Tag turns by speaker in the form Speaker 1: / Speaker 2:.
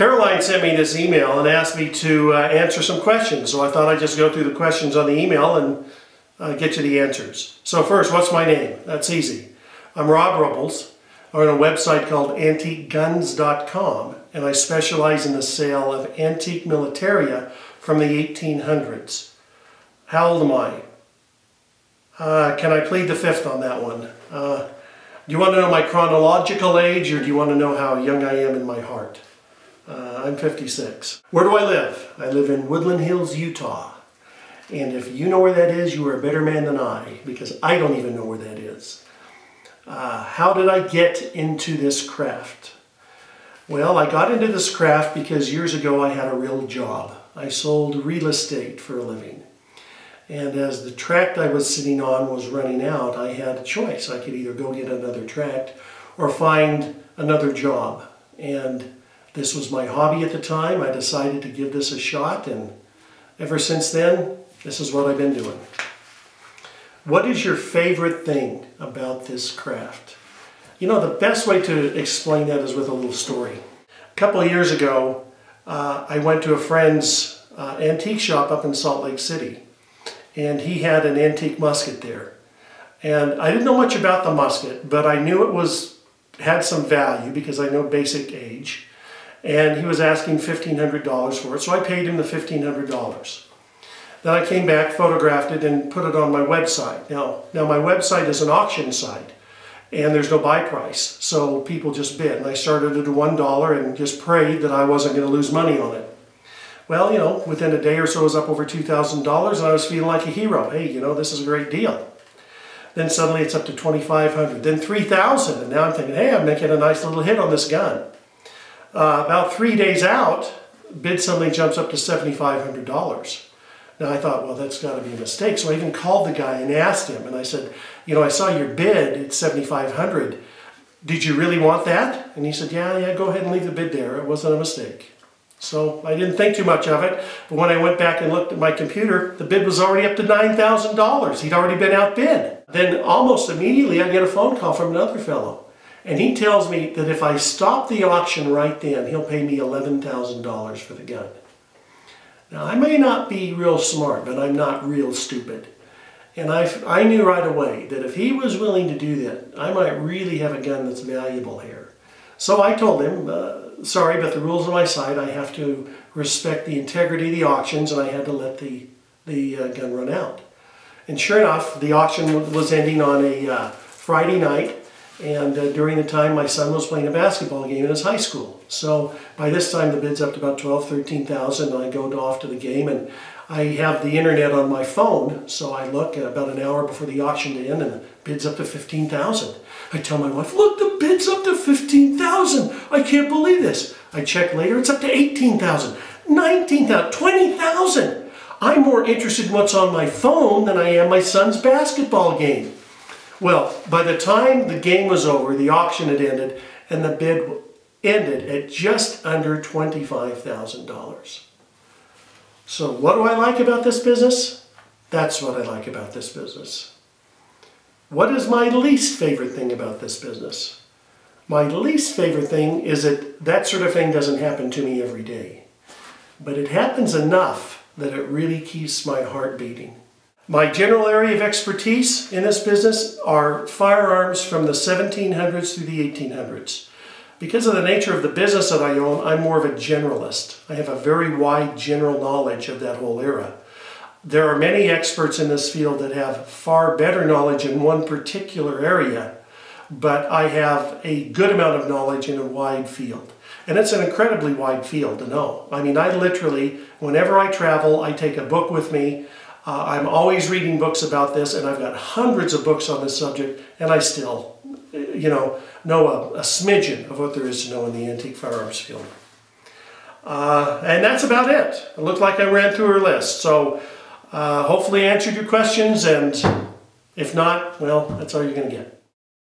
Speaker 1: Caroline sent me this email and asked me to answer some questions, so I thought I'd just go through the questions on the email and get you the answers. So first, what's my name? That's easy. I'm Rob Rubbles. I run a website called antiqueguns.com, and I specialize in the sale of antique militaria from the 1800s. How old am I? Can I plead the fifth on that one? Do you want to know my chronological age, or do you want to know how young I am in my heart? I'm 56. Where do I live? I live in Woodland Hills, Utah. And if you know where that is, you are a better man than I, because I don't even know where that is. How did I get into this craft? Well, I got into this craft because years ago I had a real job. I sold real estate for a living. And as the tract I was sitting on was running out, I had a choice. I could either go get another tract or find another job. And this was my hobby at the time. I decided to give this a shot, and ever since then, this is what I've been doing. What is your favorite thing about this craft? You know, the best way to explain that is with a little story. A couple of years ago, I went to a friend's antique shop up in Salt Lake City, and he had an antique musket there. And I didn't know much about the musket, but I knew it had some value because I know basic age. And he was asking $1,500 for it, so I paid him the $1,500. Then I came back, photographed it, and put it on my website. Now my website is an auction site, and there's no buy price, so people just bid. And I started at $1 and just prayed that I wasn't going to lose money on it. Well, you know, within a day or so, it was up over $2,000, and I was feeling like a hero. Hey, you know, this is a great deal. Then suddenly it's up to $2,500, then $3,000, and now I'm thinking, hey, I'm making a nice little hit on this gun. About 3 days out, bid suddenly jumps up to $7,500. Now I thought, well, that's got to be a mistake. So I even called the guy and asked him, and I said, you know, I saw your bid at $7,500. Did you really want that? And he said, yeah, go ahead and leave the bid there. It wasn't a mistake. So I didn't think too much of it. But when I went back and looked at my computer, the bid was already up to $9,000. He'd already been outbid. Then almost immediately I get a phone call from another fellow. And he tells me that if I stop the auction right then, he'll pay me $11,000 for the gun. Now, I may not be real smart, but I'm not real stupid. And I knew right away that if he was willing to do that, I might really have a gun that's valuable here. So I told him, sorry, but the rules on my side, I have to respect the integrity of the auctions, and I had to let the gun run out. And sure enough, the auction was ending on a Friday night. And during the time, my son was playing a basketball game in his high school. So by this time, the bid's up to about $12,000, $13,000. I go off to the game, and I have the internet on my phone. So I look about an hour before the auction to end, and the bid's up to $15,000. I tell my wife, look, the bid's up to $15,000. I can't believe this. I check later, it's up to $18,000, $19,000, $20,000. I'm more interested in what's on my phone than I am my son's basketball game. Well, by the time the game was over, the auction had ended, and the bid ended at just under $25,000. So what do I like about this business? That's what I like about this business. What is my least favorite thing about this business? My least favorite thing is that sort of thing doesn't happen to me every day. But it happens enough that it really keeps my heart beating. My general area of expertise in this business are firearms from the 1700s through the 1800s. Because of the nature of the business that I own, I'm more of a generalist. I have a very wide general knowledge of that whole era. There are many experts in this field that have far better knowledge in one particular area, but I have a good amount of knowledge in a wide field. And it's an incredibly wide field to know. I mean, I literally, whenever I travel, I take a book with me. I'm always reading books about this, and I've got hundreds of books on this subject, and I still, you know a smidgen of what there is to know in the antique firearms field. And that's about it. It looked like I ran through her list. So hopefully I answered your questions, and if not, well, that's all you're going to get.